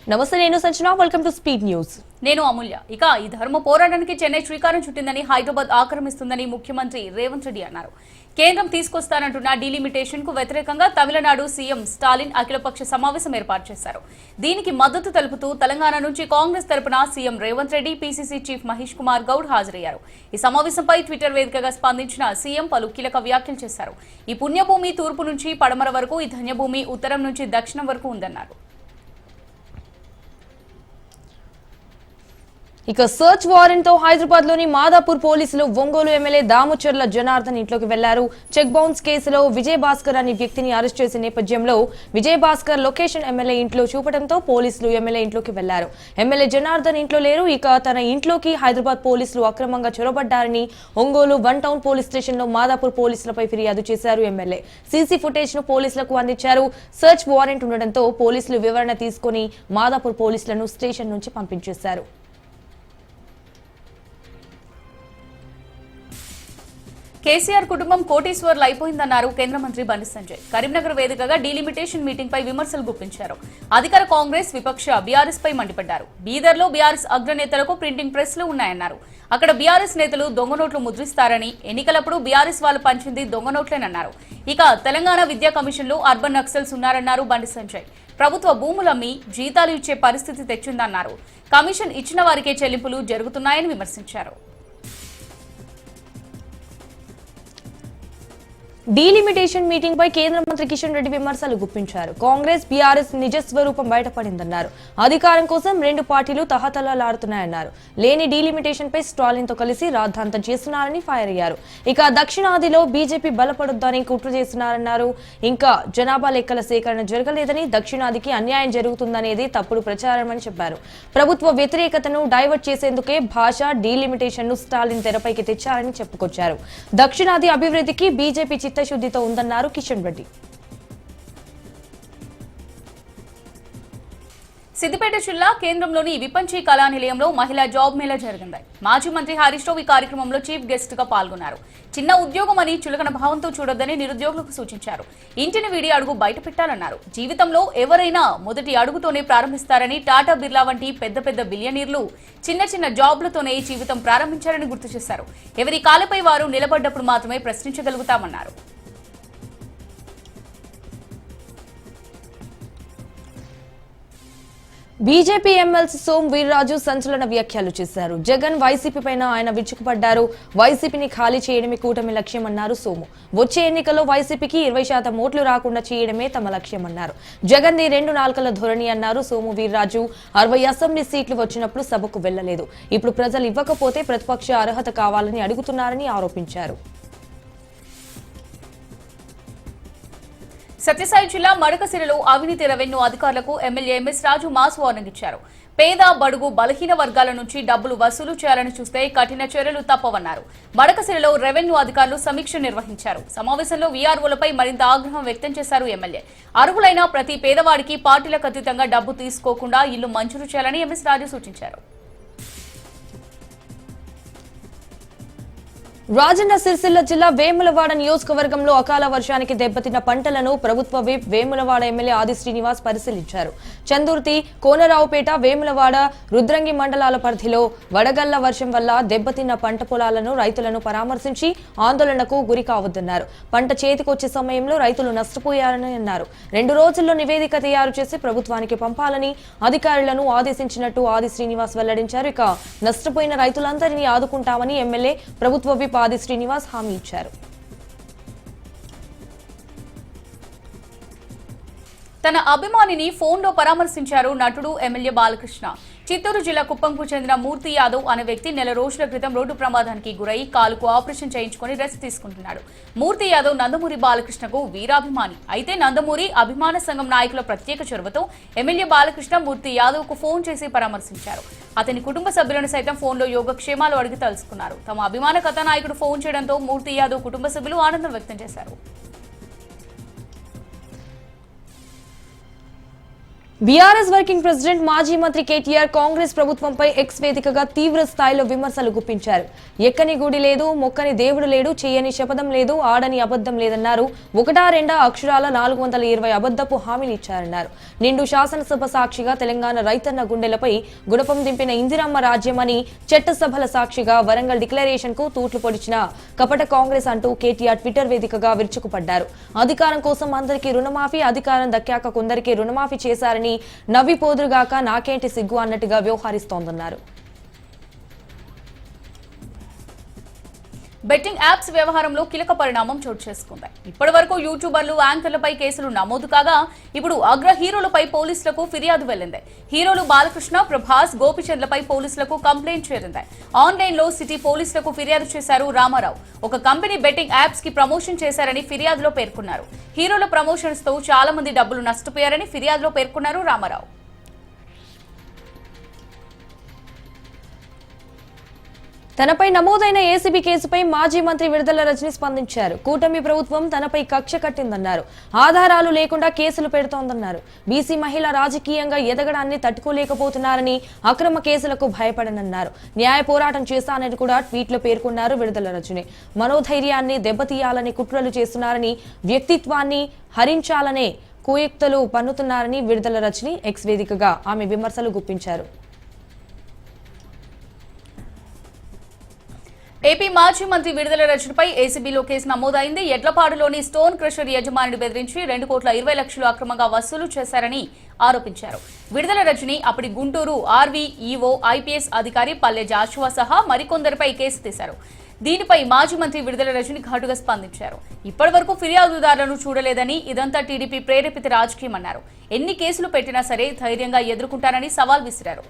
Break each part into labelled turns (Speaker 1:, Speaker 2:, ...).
Speaker 1: నమస్తే, నేను Sanchana. Welcome to speed news.
Speaker 2: నేను అమూల్య. ఇక ఈ ధర్మ పోరాటానికి చెన్నై శ్రీకారం చుట్టిందని, హైదరాబాద్ ఆక్రమిస్తుందని ముఖ్యమంత్రి రేవంత్ రెడ్డి అన్నారు. కేంద్రం తీసుకొస్తానంటున్న డీలిమిటేషన్ కు వ్యతిరేకంగా తమిళనాడు సీఎం స్టాలిన్ అఖిలపక్ష సమావేశం ఏర్పాటు చేశారు. దీనికి మద్దతు తెలుపుతూ తెలంగాణ నుంచి కాంగ్రెస్ తరపున CM Revanth Reddy, PCC chief Mahesh Kumar Goud హాజరయ్యారు. ఈ సమావేశంపై ట్విట్టర్ వేదికగా స్పందించిన సీఎం పలు కీలక వ్యాఖ్యలు చేశారు. ఈ పుణ్యభూమి తూర్పు నుంచి పడమర వరకు, ఈ ధన్యభూమి ఉత్తరం నుంచి దక్షిణం వరకు ఉందన్నారు.
Speaker 1: ఇక సర్చ్ వారెంట్ తో హైదరాబాద్ లోని మాదాపూర్ పోలీసులు ఒంగోలు ఎమ్మెల్యే దామచర్ల జనార్దన్ ఇంట్లోకి వెళ్లారు. చెక్ బౌన్స్ కేసులో విజయ్ భాస్కర్ అనే వ్యక్తిని అరెస్ట్ చేసిన నేపథ్యంలో విజయ్ భాస్కర్ లొకేషన్ ఎమ్మెల్యే ఇంట్లో చూపడంతో పోలీసులు ఎమ్మెల్యే ఇంట్లోకి వెళ్లారు. ఎమ్మెల్యే జనార్దన్ ఇంట్లో లేరు. ఇక తన ఇంట్లోకి హైదరాబాద్ పోలీసులు అక్రమంగా చొరబడ్డారని ఒంగోలు 1 టౌన్ పోలీస్ స్టేషన్ లో మాదాపూర్ పోలీసులపై ఫిర్యాదు చేశారు. ఎమ్మెల్యే సీసీ ఫుటేజ్ ను పోలీసులకు అందించారు. సర్చ్ వారెంట్ ఉండడంతో పోలీసులు వివరణ తీసుకుని మాదాపూర్ పోలీసులను స్టేషన్ నుంచి పంపించేశారు.
Speaker 2: కేసీఆర్ కుటుంబం కోటీశ్వర్లు అయిపోయిందన్నారు కేంద్ర మంత్రి బండి సంజయ్. కరీంనగర్ వేదికగా డీలిమిటేషన్ మీటింగ్ పై విమర్శలు గుప్పించారు. అధికార కాంగ్రెస్, విపక్ష బీఆర్ఎస్ పై మండిపడ్డారు. బీదర్లో బీఆర్ఎస్ అగ్రనేతలకు ప్రింటింగ్ ప్రెస్లు ఉన్నాయన్నారు. అక్కడ బీఆర్ఎస్ నేతలు దొంగ నోట్లు ముద్రిస్తారని, ఎన్నికలప్పుడు బీఆర్ఎస్ వాళ్ళు పంచింది దొంగ నోట్లేనన్నారు. ఇక తెలంగాణ విద్యా కమిషన్లో అర్బన్ నక్సల్స్ ఉన్నారన్నారు బండి సంజయ్. ప్రభుత్వ భూములమ్మి జీతాలు ఇచ్చే పరిస్థితి తెచ్చిందన్నారు. కమిషన్ ఇచ్చిన వారికే చెల్లింపులు జరుగుతున్నాయని విమర్శించారు.
Speaker 1: డీలిమిటేషన్ మీటింగ్ పై కేంద్ర మంత్రి కిషన్ రెడ్డి విమర్శలు గుప్పించారు. కాంగ్రెస్, బీఆర్ఎస్ నిజస్వరూపం బయటపడిందన్నారు. అధికారం కోసం 2 పార్టీలు తహతలాడుతున్నాయన్నారు. లేని డీలిమిటేషన్ పై స్టాలిన్ తో కలిసి రాద్ధాంతం చేస్తున్నారని ఫైర్ అయ్యారు. ఇక దక్షిణాదిలో బీజేపీ బలపడొద్దని కుట్ర చేస్తున్నారన్నారు. ఇంకా జనాభా లెక్కల సేకరణ జరగలేదని, దక్షిణాదికి అన్యాయం జరుగుతుందనేది తప్పుడు ప్రచారమని చెప్పారు. ప్రభుత్వ వ్యతిరేకతను డైవర్ట్ చేసేందుకే భాష డీలిమిటేషన్ ను స్టాలిన్ తెరపైకి తెచ్చారని చెప్పుకొచ్చారు. దక్షిణాది అభివృద్ధికి బీజేపీ చిత్తశుద్ధితో ఉందన్నారు కిషన్ రెడ్డి.
Speaker 2: సిద్దిపేట జిల్లా కేంద్రంలోని విపంచి కళానిలయంలో మహిళా జాబ్ మేళా జరిగింది. మాజీ మంత్రి హరీష్ రావు ఈ కార్యక్రమంలో చీఫ్ గెస్ట్ గా పాల్గొన్నారు. చిన్న ఉద్యోగం అని చులకన భావంతో చూడొద్దని నిరుద్యోగులకు సూచించారు. ఇంటిని వీడి అడుగు బయట పెట్టాలన్నారు. జీవితంలో ఎవరైనా మొదటి అడుగుతోనే ప్రారంభిస్తారని, టాటా, బిర్లా వంటి పెద్ద పెద్ద బిలియనీర్లు చిన్న చిన్న జాబ్లతోనే జీవితం ప్రారంభించారని గుర్తు చేశారు. ఎవరి కాలపై వారు నిలబడ్డప్పుడు మాత్రమే ప్రశ్నించగలుగుతామన్నారు.
Speaker 1: బీజేపీ ఎమ్మెల్సీ సోము వీర్రాజు సంచలన వ్యాఖ్యలు చేశారు. జగన్ వైసీపీ పైన ఆయన విరుచుకుపడ్డారు. వైసీపీని ఖాళీ చేయడమే కూటమి లక్ష్యమన్నారు సోము. వచ్చే ఎన్నికల్లో వైసీపీకి 20% ఓట్లు రాకుండా చేయడమే తమ లక్ష్యమన్నారు. జగన్ ది 2 నాల్కల ధోరణి అన్నారు సోము వీర్రాజు. 60 అసెంబ్లీ సీట్లు వచ్చినప్పుడు సభకు వెళ్లలేదు. ఇప్పుడు ప్రజలు ఇవ్వకపోతే ప్రతిపక్ష అర్హత కావాలని అడుగుతున్నారని ఆరోపించారు.
Speaker 2: సత్యసాయి జిల్లా మడకసిరలో అవినీతి రెవెన్యూ అధికారులకు ఎమ్మెల్యే ఎంఎస్ రాజు మాస్ వార్నింగ్ ఇచ్చారు. పేద, బడుగు, బలహీన వర్గాల నుంచి డబ్బులు వసూలు చేయాలని చూస్తే కఠిన చర్యలు తప్పవన్నారు. మడకసిరలో రెవెన్యూ అధికారులు సమీక్ష నిర్వహించారు. సమావేశంలో వీఆర్ఓలపై మరింత ఆగ్రహం వ్యక్తం చేశారు ఎమ్మెల్యే. అర్హులైన ప్రతి పేదవాడికి పార్టీలకు అతీతంగా డబ్బు తీసుకోకుండా ఇల్లు మంజూరు చేయాలని ఎంఎస్ రాజు సూచించారు.
Speaker 1: రాజన్న సిరిసిల్ల జిల్లా వేములవాడ నియోజకవర్గంలో అకాల వర్షానికి దెబ్బతిన్న పంటలను ప్రభుత్వ విప్ వేములవాడ ఎమ్మెల్యే ఆది శ్రీనివాస్ పరిశీలించారు. చందుర్తి, కోనరావుపేట, వేములవాడ, రుద్రంగి మండలాల పరిధిలో వడగళ్ల వర్షం వల్ల దెబ్బతిన్న పంట పొలాలను రైతులను పరామర్శించి ఆందోళనకు గురి కావద్దన్నారు. పంట చేతికొచ్చే సమయంలో రైతులు నష్టపోయారని అన్నారు. 2 రోజుల్లో నివేదిక తయారు చేసి ప్రభుత్వానికి పంపాలని అధికారులను ఆదేశించినట్టు ఆది శ్రీనివాస్ వెల్లడించారు. ఇక నష్టపోయిన రైతులందరినీ ఆదుకుంటామని ఎమ్మెల్యే ప్రభుత్వ విప్ ఆది శ్రీనివాస్ హామీ ఇచ్చారు.
Speaker 2: తన అభిమానిని ఫోన్లో పరామర్శించారు నటుడు ఎమ్మెల్యే బాలకృష్ణ. చిత్తూరు జిల్లా కుప్పంకు చెందిన మూర్తి యాదవ్ అనే వ్యక్తి నెల రోజుల క్రితం రోడ్డు ప్రమాదానికి గురై కాలుకు ఆపరేషన్ చేయించుకుని రెస్ట్ తీసుకుంటున్నాడు. మూర్తి యాదవ్ నందమూరి బాలకృష్ణకు వీరాభిమాని. అయితే నందమూరి అభిమాన సంఘం నాయకుల ప్రత్యేక చొరవతో ఎమ్మెల్యే బాలకృష్ణ మూర్తి యాదవ్ కు ఫోన్ చేసి పరామర్శించారు. అతని కుటుంబ సభ్యులను సైతం ఫోన్లో యోగక్షేమాలు అడిగి తెలుసుకున్నారు. తమ అభిమాన కథానాయకుడు ఫోన్ చేయడంతో మూర్తి యాదవ్ కుటుంబ సభ్యులు ఆనందం వ్యక్తం చేశారు.
Speaker 1: బీఆర్ఎస్ వర్కింగ్ ప్రెసిడెంట్ మాజీ మంత్రి కేటీఆర్ కాంగ్రెస్ ప్రభుత్వంపై ఎక్స్ వేదికగా తీవ్ర స్థాయిలో విమర్శలు గుప్పించారు. ఎక్కని గుడి లేదు, మొక్కని దేవుడు లేడు, చేయని శపథం లేదు, ఆడని అబద్ధం లేదన్నారు. ఒకటా రెండా అక్షరాల 420 అబద్ధపు హామీలు ఇచ్చారన్నారు. నిండు శాసనసభ సాక్షిగా తెలంగాణ రైతన్న గుండెలపై గుణపం దింపిన ఇందిరమ్మ రాజ్యమని, చట్టసభల సాక్షిగా వరంగల్ డిక్లరేషన్ కు తూట్లు పొడిచిన కపట కాంగ్రెస్ అంటూ కేటీఆర్ ట్విట్టర్ వేదికగా విరుచుకుపడ్డారు. అధికారం కోసం అందరికీ రుణమాఫీ, అధికారం దక్కాక కొందరికి రుణమాఫీ చేశారని, నవ్విపోదురుగాక నాకేంటి సిగ్గు అన్నట్టుగా వ్యవహరిస్తోందన్నారు.
Speaker 2: బెట్టింగ్ యాప్స్ వ్యవహారంలో కీలక పరిణామం చోటు చేసుకుంది. ఇప్పటి వరకు యూట్యూబర్లు, యాంకర్లపై కేసులు నమోదు కాగా ఇప్పుడు అగ్ర హీరోలపై పోలీసులకు ఫిర్యాదు వెళ్లింది. హీరోలు బాలకృష్ణ, ప్రభాస్, గోపిచంద్లపై పోలీసులకు కంప్లైంట్ చేరింది. ఆన్లైన్ లో సిటీ పోలీసులకు ఫిర్యాదు చేశారు రామారావు. ఒక కంపెనీ బెట్టింగ్ యాప్స్ కి ప్రమోషన్ చేశారని ఫిర్యాదులో పేర్కొన్నారు. హీరోల ప్రమోషన్స్ తో చాలా మంది డబ్బులు నష్టపోయారని ఫిర్యాదులో పేర్కొన్నారు రామారావు.
Speaker 1: తనపై నమోదైన ఏసీబీ కేసుపై మాజీ మంత్రి విడుదల రజని స్పందించారు. కూటమి ప్రభుత్వం తనపై కక్ష కట్టిందన్నారు. ఆధారాలు లేకుండా కేసులు పెడుతోందన్నారు. బీసీ మహిళ రాజకీయంగా ఎదగడాన్ని తట్టుకోలేకపోతున్నారని, అక్రమ కేసులకు భయపడనన్నారు. న్యాయ పోరాటం చేస్తానని కూడా ట్వీట్లో పేర్కొన్నారు విడుదల రజని. మనోధైర్యాన్ని దెబ్బతీయాలని కుట్రలు చేస్తున్నారని, వ్యక్తిత్వాన్ని హరించాలనే కుయుక్తులు పన్నుతున్నారని విడుదల రజని ఎక్స్ వేదికగా ఆమె విమర్శలు గుప్పించారు.
Speaker 2: ఏపీ మాజీ మంత్రి విడుదల రజనిపై ఏసీబీలో కేసు నమోదైంది. ఎడ్లపాడులోని స్టోన్ క్రషర్ యజమానిని బెదిరించి 2,20,00,000 అక్రమంగా వసూలు చేశారని ఆరోపించారు. విడుదల రజని అప్పటి గుంటూరు ఆర్వీ ఈవో ఐపీఎస్ అధికారి పల్లె జాషువా సహా మరికొందరిపై కేసు తీశారు. దీనిపై మాజీ మంత్రి విడుదల రజని ఘాటుగా స్పందించారు. ఇప్పటి వరకు ఫిర్యాదుదారులను చూడలేదని, ఇదంతా టీడీపీ ప్రేరేపిత రాజకీయమన్నారు. ఎన్ని కేసులు పెట్టినా సరే ధైర్యంగా ఎదుర్కొంటారని సవాల్ విసిరారు.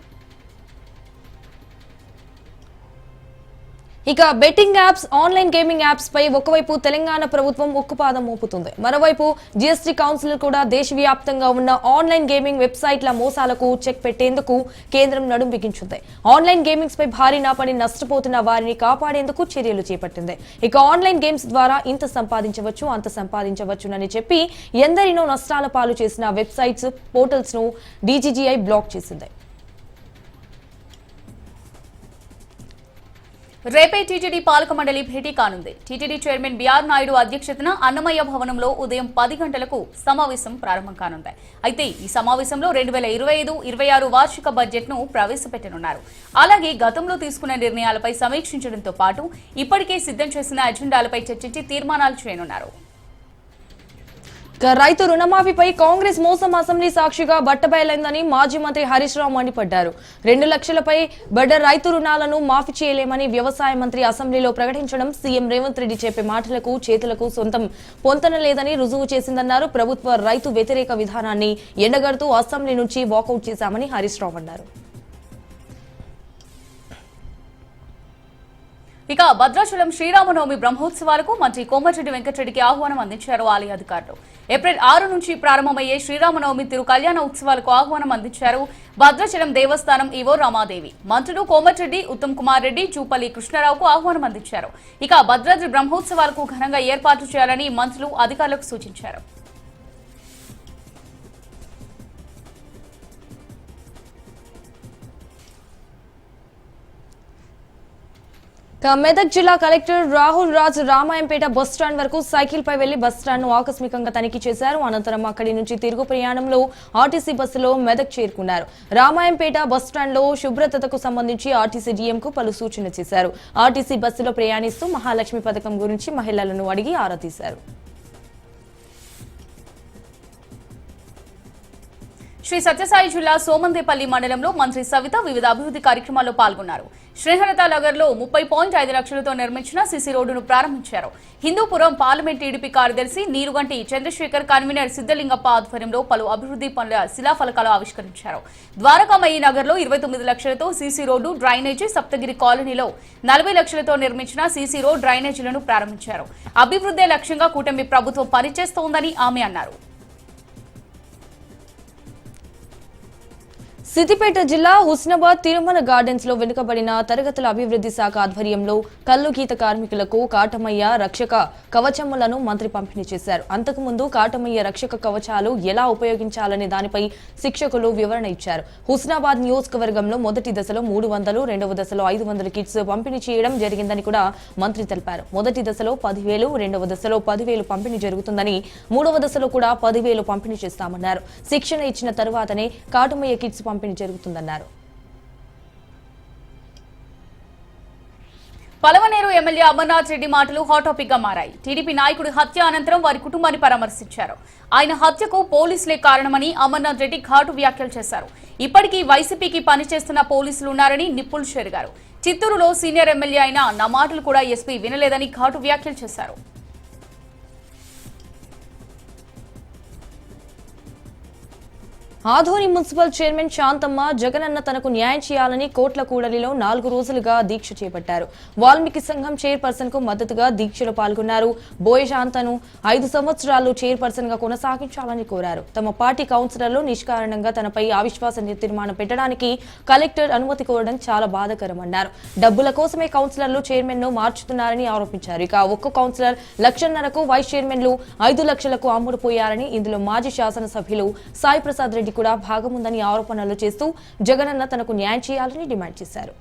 Speaker 1: ఇక betting apps, online gaming apps పై ఒకవైపు తెలంగాణ ప్రభుత్వం ఉక్కుపాదం మోపుతుంది. మరోవైపు జీఎస్టీ కౌన్సిల్ కూడా దేశవ్యాప్తంగా ఉన్న ఆన్లైన్ గేమింగ్ వెబ్సైట్ల మోసాలకు చెక్ పెట్టేందుకు కేంద్రం నడుం బిగించింది. ఆన్లైన్ గేమింగ్స్ పై భారీన పడి నష్టపోతున్న వారిని కాపాడేందుకు చర్యలు చేపట్టింది. ఇక ఆన్లైన్ గేమ్స్ ద్వారా ఇంత సంపాదించవచ్చు, అంత సంపాదించవచ్చునని చెప్పి ఎందరినో నష్టాల పాలు చేసిన వెబ్సైట్స్, పోర్టల్స్ ను డీజీజీఐ బ్లాక్ చేసింది.
Speaker 2: రేపే టీటీడీ పాలక మండలి భేటీ కానుంది. టీటీడీ చైర్మన్ బీఆర్ నాయుడు అధ్యక్షతన అన్నమయ్య భవనంలో ఉదయం 10 గంటలకు సమావేశం ప్రారంభం కానుంది. అయితే ఈ సమావేశంలో 2025-26 వార్షిక బడ్జెట్ ను ప్రవేశపెట్టనున్నారు. అలాగే గతంలో తీసుకున్న నిర్ణయాలపై సమీక్షించడంతో పాటు ఇప్పటికే సిద్ధం చేసిన అజెండాలపై చర్చించి తీర్మానాలు చేయనున్నారు.
Speaker 1: రైతు రుణమాఫీపై కాంగ్రెస్ మోసం అసెంబ్లీ సాక్షిగా బట్టబయలైందని మాజీ మంత్రి హరీష్ రావు మండిపడ్డారు. 2 లక్షలపై బడ్డ రైతు రుణాలను మాఫీ చేయలేమని వ్యవసాయ మంత్రి అసెంబ్లీలో ప్రకటించడం సీఎం రేవంత్ రెడ్డి చెప్పే మాటలకు చేతులకు సొంతం పొంతన లేదని రుజువు చేసిందన్నారు. ప్రభుత్వ రైతు వ్యతిరేక విధానాన్ని ఎండగడుతూ అసెంబ్లీ నుంచి వాకౌట్ చేశామని హరీష్ రావు అన్నారు.
Speaker 2: ఇక భద్రాచలం శ్రీరామనవమి బ్రహ్మోత్సవాలకు మంత్రి కోమటిరెడ్డి వెంకటరెడ్డికి ఆహ్వానం అందించారు ఆలయ అధికారులు. ఏప్రిల్ 6 నుంచి ప్రారంభమయ్యే శ్రీరామనవమి తిరు కళ్యాణ ఉత్సవాలకు ఆహ్వానం అందించారు భద్రాచలం దేవస్థానం ఈవో రమాదేవి. మంత్రులు కోమటిరెడ్డి, ఉత్తమ్ కుమార్ రెడ్డి, చూపల్లి కృష్ణారావుకు ఆహ్వానం అందించారు. ఇక భద్రాద్రి బ్రహ్మోత్సవాలకు ఘనంగా ఏర్పాట్లు చేయాలని మంత్రులు అధికారులకు సూచించారు.
Speaker 1: మెదక్ జిల్లా కలెక్టర్ రాహుల్ రాజ్ రామాయంపేట బస్టాండ్ వరకు సైకిల్ పై వెళ్లి బస్టాండ్ ను ఆకస్మికంగా తనిఖీ చేశారు. అనంతరం అక్కడి నుంచి తిరుగు ప్రయాణంలో ఆర్టీసీ బస్సులో మెదక్ చేరుకున్నారు. రామాయంపేట బస్టాండ్ లో శుభ్రతకు సంబంధించి ఆర్టీసీ డీఎంకు పలు సూచనలు చేశారు. ఆర్టీసీ బస్సులో ప్రయాణిస్తూ మహాలక్ష్మి పథకం గురించి మహిళలను అడిగి ఆరా తీశారు.
Speaker 2: శ్రీ సత్యసాయి జిల్లా సోమందేపల్లి మండలంలో మంత్రి సవిత వివిధ అభివృద్ధి కార్యక్రమాల్లో పాల్గొన్నారు. శ్రీహరత నగర్ లో 30.5 లక్షలతో నిర్మించిన సిసి రోడ్డును ప్రారంభించారు. హిందూపురం పార్లమెంట్ టీడీపీ కార్యదర్శి నీరుగంటి చంద్రశేఖర్, కన్వీనర్ సిద్దలింగప్ప ఆధ్వర్యంలో పలు అభివృద్ధి పనుల శిలాఫలకాలు ఆవిష్కరించారు. ద్వారకామయ్యి నగర్ లో 29 లక్షలతో సిసి రోడ్డు, డ్రైనేజీ, సప్తగిరి కాలనీలో 40 లక్షలతో నిర్మించిన సిసి రోడ్, డ్రైనేజీలను ప్రారంభించారు. అభివృద్ధి లక్ష్యంగా కూటమి ప్రభుత్వం పనిచేస్తోందని ఆమె అన్నారు.
Speaker 1: సిద్దిపేట జిల్లా హుస్నాబాద్ తిరుమల గార్డెన్స్ లో వెనుకబడిన తరగతుల అభివృద్ధి శాఖ ఆధ్వర్యంలో కల్లు గీత కార్మికులకు కాటమయ్య రక్షక కవచములను మంత్రి పంపిణీ చేశారు. అంతకుముందు కాటమయ్య రక్షక కవచాలు ఎలా ఉపయోగించాలనే దానిపై శిక్షకులు వివరణ ఇచ్చారు. హుస్నాబాద్ నియోజకవర్గంలో మొదటి దశలో 300, రెండవ దశలో 500 కిట్స్ పంపిణీ చేయడం జరిగిందని కూడా మంత్రి తెలిపారు. మొదటి దశలో 10,000, రెండవ దశలో 10,000 పంపిణీ జరుగుతుందని, మూడవ దశలో కూడా 10,000 పంపిణీ చేస్తామన్నారు. శిక్షణ ఇచ్చిన తరువాతనే కాటమయ్య కిట్స్ పంపిణీ జరుగుతుందన్నారు.
Speaker 2: పలమనేరు ఎమ్మెల్యే అమర్నాథ్ రెడ్డి మాటలు హాట్ టాపిక్ గా మారాయి. టీడీపీ నాయకుడి హత్య అనంతరం వారి కుటుంబాన్ని పరామర్శించారు. ఆయన హత్యకు పోలీసులే కారణమని అమర్నాథ్ రెడ్డి ఘాటు వ్యాఖ్యలు చేశారు. ఇప్పటికీ వైసీపీకి పనిచేస్తున్న పోలీసులు ఉన్నారని నిప్పులు చెరిగారు. చిత్తూరులో సీనియర్ ఎమ్మెల్యే అయిన నా మాటలు కూడా ఎస్పీ వినలేదని ఘాటు వ్యాఖ్యలు చేశారు.
Speaker 1: ఆధోని మున్సిపల్ చైర్మన్ శాంతమ్మ జగనన్న తనకు న్యాయం చేయాలని కోట్ల కూడలిలో 4 రోజులుగా దీక్ష చేపట్టారు. వాల్మీకి సంఘం చైర్పర్సన్ కు మద్దతుగా దీక్షలో పాల్గొన్నారు. బోయ శాంతను 5 సంవత్సరాలు చైర్పర్సన్ గా కొనసాగించాలని కోరారు. తమ పార్టీ కౌన్సిలర్లు నిష్కారణంగా తనపై అవిశ్వాస తీర్మానం పెట్టడానికి కలెక్టర్ అనుమతి కోరడం చాలా బాధాకరమన్నారు. డబ్బుల కోసమే కౌన్సిలర్లు చైర్మన్ ను మార్చుతున్నారని ఆరోపించారు. ఇక ఒక్క కౌన్సిలర్ 1,00,000కు వైస్ చైర్మన్లు 5 లక్షలకు అమ్ముడుపోయారని, ఇందులో మాజీ శాసనసభ్యులు సాయి ప్రసాద్ రెడ్డి కూడా భాగముందని ఆరోపణలు చేస్తూ జగనన్న తనకు న్యాయం చేయాలని డిమాండ్ చేశారు.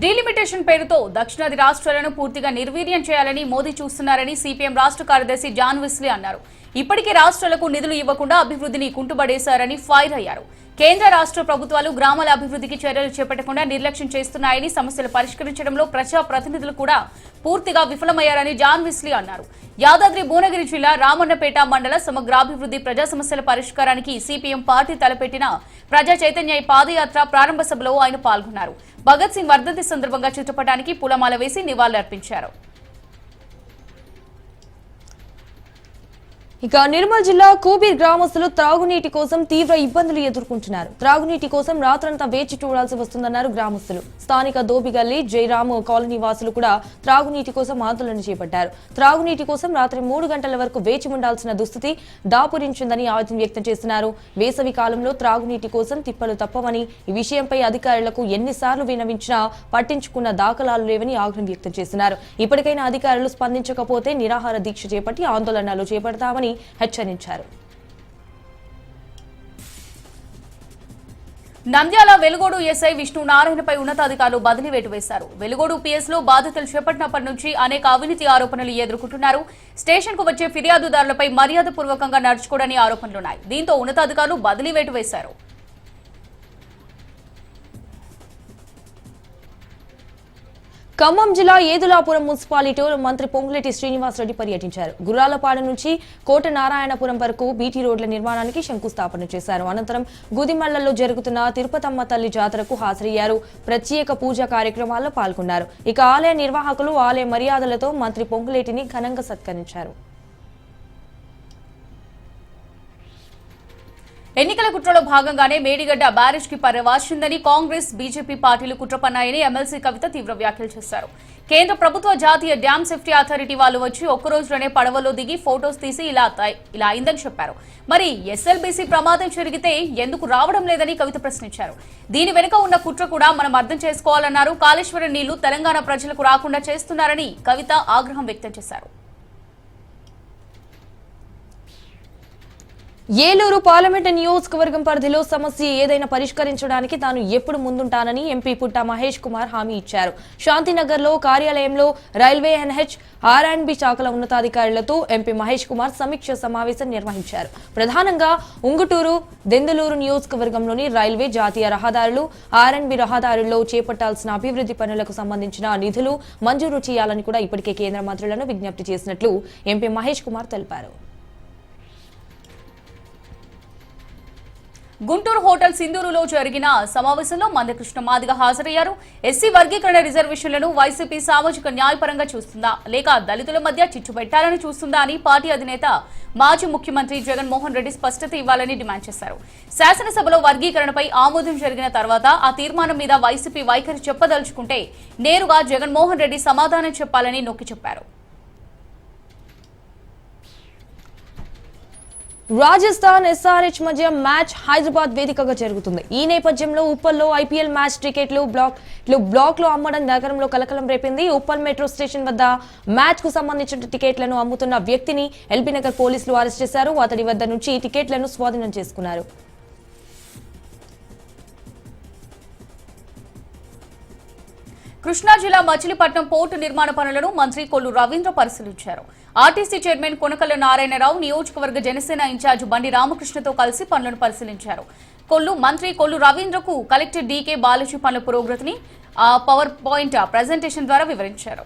Speaker 2: డీలిమిటేషన్ పేరుతో దక్షిణాది రాష్ట్రాలను పూర్తిగా నిర్వీర్యం చేయాలని మోదీ చూస్తున్నారని సిపిఎం రాష్ట్ర కార్యదర్శి జాన్ విస్లీ అన్నారు. ఇప్పటికే రాష్ట్రాలకు నిధులు ఇవ్వకుండా అభివృద్ధిని కుంటుబడేశారని ఫైర్ అయ్యారు. కేంద్ర రాష్ట్ర ప్రభుత్వాలు గ్రామాల అభివృద్ధికి చర్యలు చేపట్టకుండా నిర్లక్ష్యం చేస్తున్నాయని, సమస్యలు పరిష్కరించడంలో ప్రజా ప్రతినిధులు కూడా పూర్తిగా విఫలమయ్యారని జాన్ విస్లీ అన్నారు. యాదాద్రి భువనగిరి జిల్లా రామన్నపేట మండల సమగ్రాభివృద్ధి ప్రజా సమస్యల పరిష్కారానికి సిపిఎం పార్టీ తలపెట్టిన ప్రజా చైతన్య పాదయాత్ర ప్రారంభ సభలో ఆయన పాల్గొన్నారు. భగత్ సింగ్ వర్ధంతి సందర్భంగా చిత్రపటానికి పూలమాల వేసి నివాళులర్పించారు.
Speaker 1: ఇక నిర్మల్ జిల్లా కూబీర్ గ్రామస్తులు త్రాగునీటి కోసం తీవ్ర ఇబ్బందులు ఎదుర్కొంటున్నారు. త్రాగునీటి కోసం రాత్రంతా వేచి చూడాల్సి వస్తుందన్నారు గ్రామస్తులు. స్థానిక దోబిగల్లి జయరాము కాలనీ వాసులు కూడా త్రాగునీటి కోసం ఆందోళన చేపట్టారు. త్రాగునీటి కోసం రాత్రి 3 గంటల వరకు వేచి ఉండాల్సిన దుస్థితి దాపురించిందని ఆవేదన వ్యక్తం చేస్తున్నారు. వేసవి కాలంలో త్రాగునీటి కోసం తిప్పలు తప్పవని, ఈ విషయంపై అధికారులకు ఎన్నిసార్లు విన్నవించినా పట్టించుకున్న దాఖలాలు లేవని ఆగ్రహం వ్యక్తం చేస్తున్నారు. ఇప్పటికైనా అధికారులు స్పందించకపోతే నిరాహార దీక్ష చేపట్టి ఆందోళనలు చేపడతామని హెచ్చరించారు.
Speaker 2: నంద్యాల వెలుగోడు ఎస్ఐ విష్ణు నారాయణపై ఉన్నతాధికారులు బదిలీ వేటు వేశారు. వెలుగోడు పిఎస్ లో బాధితులు చేపట్టినప్పటి నుంచి అనేక అవినీతి ఆరోపణలు ఎదుర్కొంటున్నారు. స్టేషన్ కు వచ్చే ఫిర్యాదుదారులపై మర్యాదపూర్వకంగా నడుచుకోవడని ఆరోపణలున్నాయి. దీంతో ఉన్నతాధికారులు బదిలీ వేటు వేశారు.
Speaker 1: ఖమ్మం జిల్లా ఏదులాపురం మున్సిపాలిటీలో మంత్రి పొంగులేటి శ్రీనివాసరెడ్డి పర్యటించారు. గుర్రాలపాడు నుంచి కోట నారాయణపురం వరకు బీటీ రోడ్ల నిర్మాణానికి శంకుస్థాపన చేశారు. అనంతరం గుదిమళ్లలో జరుగుతున్న తిరుపతమ్మ తల్లి జాతరకు హాజరయ్యారు. ప్రత్యేక పూజా కార్యక్రమాల్లో పాల్గొన్నారు. ఇక ఆలయ నిర్వాహకులు ఆలయ మర్యాదలతో మంత్రి పొంగులేటిని ఘనంగా సత్కరించారు.
Speaker 2: ఎన్నికల కుట్రలో భాగంగానే మేడిగడ్డ బ్యారేజ్ కి పర్యవాసిందని కాంగ్రెస్, బీజేపీ పార్టీలు కుట్ర పన్నాయని ఎమ్మెల్సీ కవిత తీవ్ర వ్యాఖ్యలు చేశారు. కేంద్ర ప్రభుత్వ జాతీయ డ్యామ్ సేఫ్టీ అథారిటీ వాళ్ళు వచ్చి ఒక్కరోజులోనే పడవలో దిగి ఫోటోస్ తీసి ఇలా అయిందని చెప్పారు. మరి ఎస్ఎల్బీసీ ప్రమాదం జరిగితే ఎందుకు రావడం లేదని కవిత ప్రశ్నించారు. దీని వెనుక ఉన్న కుట్ర కూడా మనం అర్థం చేసుకోవాలన్నారు. కాళేశ్వరం నీళ్లు తెలంగాణ ప్రజలకు రాకుండా చేస్తున్నారని కవిత ఆగ్రహం వ్యక్తం చేశారు.
Speaker 1: ఏలూరు పార్లమెంటు నియోజకవర్గం పరిధిలో సమస్య ఏదైనా పరిష్కరించడానికి తాను ఎప్పుడు ముందుంటానని ఎంపీ పుట్టా మహేష్ కుమార్ హామీ ఇచ్చారు. శాంతినగర్లో కార్యాలయంలో రైల్వే, ఎన్హెచ్, ఆర్అండ్బి శాఖల ఉన్నతాధికారులతో ఎంపీ మహేష్ కుమార్ సమీక్ష సమావేశం నిర్వహించారు. ప్రధానంగా ఉంగుటూరు, దెందులూరు నియోజకవర్గంలోని రైల్వే, జాతీయ రహదారులు, ఆర్అండ్బి రహదారుల్లో చేపట్టాల్సిన అభివృద్ధి పనులకు సంబంధించిన నిధులు మంజూరు చేయాలని కూడా ఇప్పటికే కేంద్ర మంత్రులను విజ్ఞప్తి చేసినట్లు ఎంపీ మహేష్ కుమార్ తెలిపారు.
Speaker 2: గుంటూరు హోటల్ సింధూరులో జరిగిన సమావేశంలో మందకృష్ణ మాదిగ హాజరయ్యారు. ఎస్సీ వర్గీకరణ రిజర్వేషన్లను వైసీపీ సామాజిక న్యాయపరంగా చూస్తుందా లేక దళితుల మధ్య చిచ్చు పెట్టాలని చూస్తుందా అని పార్టీ అధినేత మాజీ ముఖ్యమంత్రి జగన్మోహన్ రెడ్డి స్పష్టత ఇవ్వాలని డిమాండ్ చేశారు. శాసనసభలో వర్గీకరణపై ఆమోదం జరిగిన తర్వాత ఆ తీర్మానం మీద వైసీపీ వైఖరి చెప్పదలుచుకుంటే నేరుగా జగన్మోహన్ రెడ్డి సమాధానం చెప్పాలని నొక్కి చెప్పారు.
Speaker 1: రాజస్థాన్ ఎస్ఆర్హెచ్ మధ్య మ్యాచ్ హైదరాబాద్ వేదికగా జరుగుతుంది. ఈ నేపథ్యంలో ఉప్పల్లో ఐపీఎల్ మ్యాచ్ టికెట్లు బ్లాక్ లో అమ్మడం నగరంలో కలకలం రేపింది. ఉప్పల్ మెట్రో స్టేషన్ వద్ద మ్యాచ్ కు సంబంధించిన టికెట్లను అమ్ముతున్న వ్యక్తిని ఎల్బీ నగర్ పోలీసులు అరెస్ట్ చేశారు. అతడి వద్ద నుంచి టికెట్లను స్వాధీనం చేసుకున్నారు.
Speaker 2: కృష్ణా జిల్లా మచిలీపట్నం పోర్టు నిర్మాణ పనులను మంత్రి కొల్లు రవీంద్ర పరిశీలించారు. ఆర్టీసీ చైర్మన్ కొనకల్ల నారాయణరావు, నియోజకవర్గ జనసేన ఇన్ఛార్జ్ బండి రామకృష్ణతో కలిసి పనులను పరిశీలించారు. మంత్రి కొల్లు రవీంద్రకు కలెక్టర్ డీకే బాలాజీ పనుల పురోగతిని పవర్ పాయింట్ ప్రజెంటేషన్ ద్వారా వివరించారు.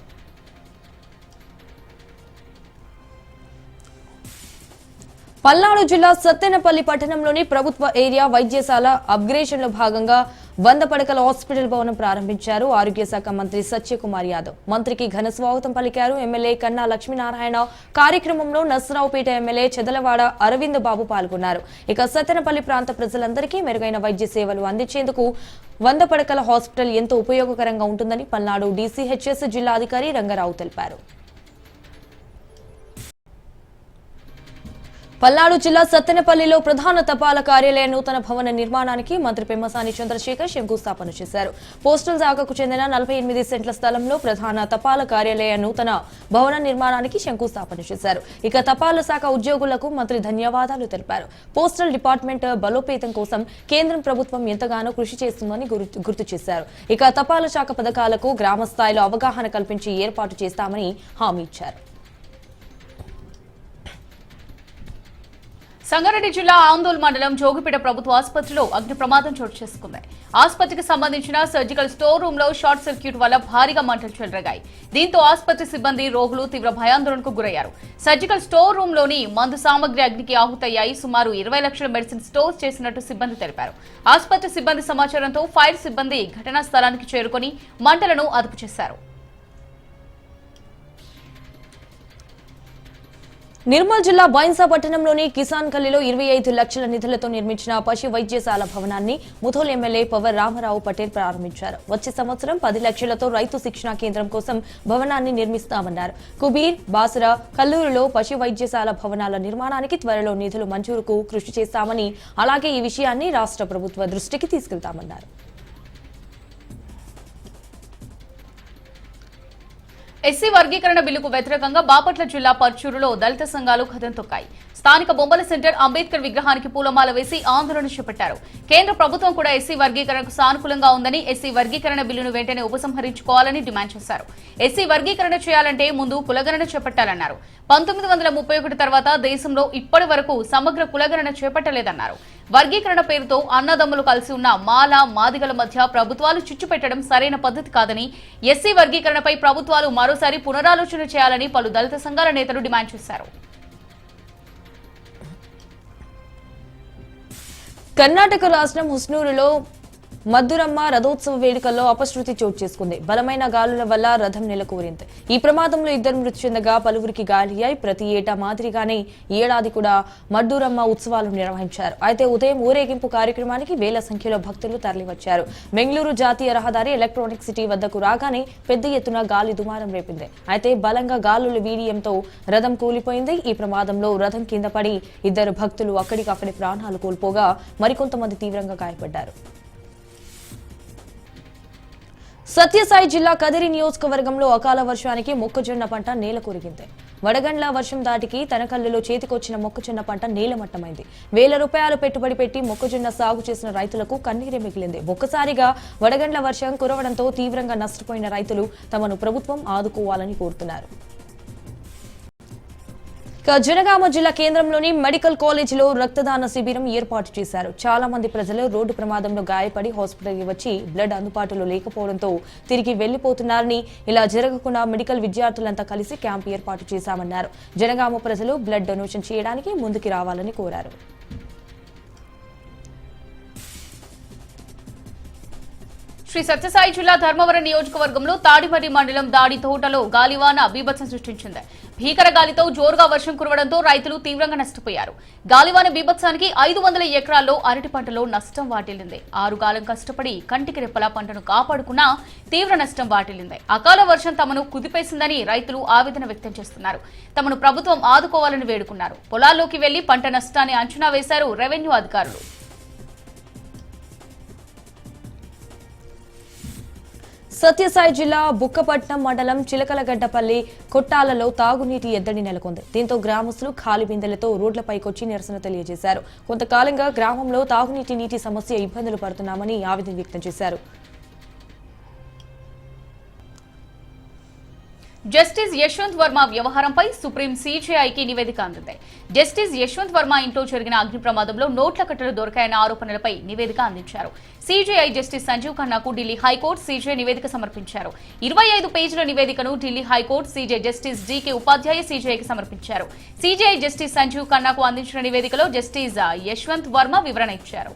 Speaker 1: పల్నాడు జిల్లా సత్తెనపల్లి పట్టణంలోని ప్రభుత్వ ఏరియా వైద్యశాల అప్గ్రేషన్ లో భాగంగా 100 పడకల హాస్పిటల్ భవనం ప్రారంభించారు. ఆరోగ్య శాఖ మంత్రి సత్యకుమార్ యాదవ్ మంత్రికి ఘన స్వాగతం పలికారు. ఎమ్మెల్యే కన్నా లక్ష్మీనారాయణ కార్యక్రమంలో నర్సరావుపేట ఎమ్మెల్యే చెదలవాడ అరవింద్ బాబు పాల్గొన్నారు. ఇక సత్తెనపల్లి ప్రాంత ప్రజలందరికీ మెరుగైన వైద్య సేవలు అందించేందుకు 100 పడకల హాస్పిటల్ ఎంతో ఉపయోగకరంగా ఉంటుందని పల్నాడు డీసీహెచ్ఎస్ జిల్లా అధికారి రంగారావు తెలిపారు. పల్నాడు జిల్లా సత్తెనపల్లిలో ప్రధాన తపాలా కార్యాలయ నూతన భవన నిర్మాణానికి మంత్రి పెమ్మసాని చంద్రశేఖర్ శంకుస్థాపన చేశారు. పోస్టల్ శాఖకు చెందిన 48 సెంట్ల స్థలంలో ప్రధాన తపాలా కార్యాలయ నూతన భవన నిర్మాణానికి శంకుస్థాపన చేశారు. ఇక తపాలా శాఖ ఉద్యోగులకు మంత్రి ధన్యవాదాలు తెలిపారు. పోస్టల్ డిపార్ట్మెంట్ బలోపేతం కోసం కేంద్రం ప్రభుత్వం ఎంతగానో కృషి చేస్తుందని గుర్తు చేశారు. ఇక తపాలా శాఖ పథకాలకు గ్రామ స్థాయిలో అవగాహన కల్పించి ఏర్పాటు చేస్తామని హామీ ఇచ్చారు.
Speaker 2: సంగారెడ్డి జిల్లా ఆందోళ్ మండలం జోగిపేట ప్రభుత్వ ఆసుపత్రిలో అగ్ని ప్రమాదం చోటు చేసుకుంది. ఆసుపత్రికి సంబంధించిన సర్జికల్ స్టోర్ రూమ్ లో షార్ట్ సర్క్యూట్ వల్ల భారీగా మంటలు చెలరేగాయి. దీంతో ఆసుపత్రి సిబ్బంది, రోగులు తీవ్ర భయాందోళనకు గురయ్యారు. సర్జికల్ స్టోర్ రూమ్ లోని మందు సామగ్రి అగ్నికి ఆహుతయ్యాయి. సుమారు 20 లక్షల మెడిసిన్ స్టోర్ చేసినట్టు సిబ్బంది తెలిపారు. ఆసుపత్రి సిబ్బంది సమాచారంతో ఫైర్ సిబ్బంది ఘటనా స్థలానికి చేరుకుని మంటలను అదుపు చేశారు.
Speaker 1: నిర్మల్ జిల్లా బైన్సా పట్టణంలోని కిసాన్ కల్లిలో 25 లక్షల నిధులతో నిర్మించిన పశు వైద్యశాల భవనాన్ని ముథోల్ ఎమ్మెల్యే పవర్ రామారావు పటేల్ ప్రారంభించారు. వచ్చే సంవత్సరం 10 లక్షలతో రైతు శిక్షణా కేంద్రం కోసం భవనాన్ని నిర్మిస్తామన్నారు. కుబీర్, బాసరా, కల్లూరులో పశు వైద్యశాల భవనాల నిర్మాణానికి త్వరలో నిధులు మంజూరుకు కృషి చేస్తామని, అలాగే ఈ విషయాన్ని రాష్ట్ర ప్రభుత్వ దృష్టికి తీసుకెళ్తామన్నారు.
Speaker 2: ఎస్సీ వర్గీకరణ బిల్లుకు వ్యతిరేకంగా బాపట్ల జిల్లా పర్చూరులో దళిత సంఘాలు కథం తొక్కాయి. స్థానిక బొమ్మల సెంటర్ అంబేద్కర్ విగ్రహానికి పూలమాల వేసి ఆందోళన చేపట్టారు. కేంద్ర ప్రభుత్వం కూడా ఎస్సీ వర్గీకరణకు సానుకూలంగా ఉందని, ఎస్సీ వర్గీకరణ బిల్లును వెంటనే ఉపసంహరించుకోవాలని డిమాండ్ చేశారు. ఎస్సీ వర్గీకరణ చేయాలంటే ముందు కులగణన చేపట్టాలన్నారు. 1931 తర్వాత దేశంలో ఇప్పటి వరకు సమగ్ర కులగణన చేపట్టలేదన్నారు. వర్గీకరణ పేరుతో అన్నదమ్ములు కలిసి ఉన్న మాల, మాదిగల మధ్య ప్రభుత్వాలు చిచ్చు పెట్టడం సరైన పద్ధతి కాదని, ఎస్సీ వర్గీకరణపై ప్రభుత్వాలు మరోసారి పునరాలోచన చేయాలని పలు దళిత సంఘాల నేతలు డిమాండ్ చేశారు.
Speaker 1: కర్ణాటక రాష్ట్రం హుస్నూరులో మద్దురమ్మ రథోత్సవ వేడుకల్లో అపశృతి చోటు చేసుకుంది. బలమైన గాలుల వల్ల రథం నెలకొరింది. ఈ ప్రమాదంలో 2 మృతి చెందగా పలువురికి గాలయ్యాయి. ప్రతి ఏటా మాదిరిగానే ఈ ఏడాది కూడా మడ్డూరమ్మ ఉత్సవాలు నిర్వహించారు. అయితే ఉదయం ఊరేగింపు కార్యక్రమానికి వేల సంఖ్యలో భక్తులు తరలివచ్చారు. బెంగళూరు జాతీయ రహదారి ఎలక్ట్రానిక్ సిటీ వద్దకు రాగానే పెద్ద ఎత్తున గాలి దుమారం రేపింది. అయితే బలంగా గాలులు వీడియంతో రథం కూలిపోయింది. ఈ ప్రమాదంలో రథం కింద పడి 2 భక్తులు అక్కడికక్కడే ప్రాణాలు కోల్పోగా మరికొంతమంది తీవ్రంగా గాయపడ్డారు. సత్యసాయి జిల్లా కదిరి నియోజకవర్గంలో అకాల వర్షానికి మొక్కజొన్న పంట నేలకొరిగింది. వడగండ్ల వర్షం దాటికి తనకల్లులో చేతికొచ్చిన మొక్కజొన్న పంట నేలమట్టమైంది. వేల రూపాయలు పెట్టుబడి పెట్టి మొక్కజొన్న సాగు చేసిన రైతులకు కన్నీరే మిగిలింది. ఒక్కసారిగా వడగండ్ల వర్షం కురవడంతో తీవ్రంగా నష్టపోయిన రైతులు తమను ప్రభుత్వం ఆదుకోవాలని కోరుతున్నారు. జనగామ జిల్లా కేంద్రంలోని మెడికల్ కాలేజీలో రక్తదాన శిబిరం ఏర్పాటు చేశారు. చాలా మంది ప్రజలు రోడ్డు ప్రమాదంలో గాయపడి హాస్పిటల్కి వచ్చి బ్లడ్ అందుబాటులో లేకపోవడంతో తిరిగి వెళ్లిపోతున్నారని, ఇలా జరగకుండా మెడికల్ విద్యార్థులంతా కలిసి క్యాంప్ ఏర్పాటు చేశామన్నారు. జనగామ ప్రజలు బ్లడ్ డొనేషన్ చేయడానికి ముందుకు రావాలని కోరారు.
Speaker 2: శ్రీ సత్యసాయి జిల్లా ధర్మవరం నియోజకవర్గంలో తాడిమర్రి మండలం దాడి తోటలో గాలివాన బీభత్సం సృష్టించింది. భీకర గాలితో జోరుగా వర్షం కురవడంతో రైతులు తీవ్రంగా నష్టపోయారు. గాలివాన బీభత్సానికి 500 ఎకరాల్లో అరటి పంటలో నష్టం వాటిల్లింది. 6 కాలం కష్టపడి కంటికి రెప్పలా పంటను కాపాడుకున్నా తీవ్ర నష్టం వాటిల్లింది. అకాల వర్షం తమను కుదిపేసిందని రైతులు ఆవేదన వ్యక్తం చేస్తున్నారు. తమను ప్రభుత్వం ఆదుకోవాలని వేడుకున్నారు. పొలాల్లోకి వెళ్లి పంట నష్టాన్ని అంచనా వేశారు రెవెన్యూ అధికారులు.
Speaker 1: సత్యసాయి జిల్లా బుక్కపట్నం మండలం చిలకలగడ్డపల్లి కొట్టాలలో తాగునీటి ఎద్దడి నెలకొంది. దీంతో గ్రామస్తులు ఖాళీ బిందెలతో రోడ్లపైకొచ్చి నిరసన తెలియజేశారు. కొంతకాలంగా గ్రామంలో తాగునీటి సమస్య ఇబ్బందులు పడుతున్నామని ఆవేదన వ్యక్తం చేశారు.
Speaker 2: జస్టిస్ యశ్వంత్ వర్మ వ్యవహారంపై సుప్రీం సీజేఐకి నివేదిక అందింది. జస్టిస్ యశ్వంత్ వర్మ ఇంట్లో జరిగిన అగ్ని ప్రమాదంలో నోట్ల కట్టలు దొరికాయన్న ఆరోపణలపై నివేదిక అందించారు. సీజేఐ జస్టిస్ సంజీవ్ ఖన్నాకు ఢిల్లీ హైకోర్టు సీజే నివేదిక సమర్పించారు. 25 పేజీల నివేదికను Delhi high court CJ justice GK Upadhyaya సీజేఐకి సమర్పించారు. సీజేఐ జస్టిస్ సంజీవ్ ఖన్నాకు అందించిన నివేదికలో జస్టిస్ యశ్వంత్ వర్మ వివరణ ఇచ్చారు.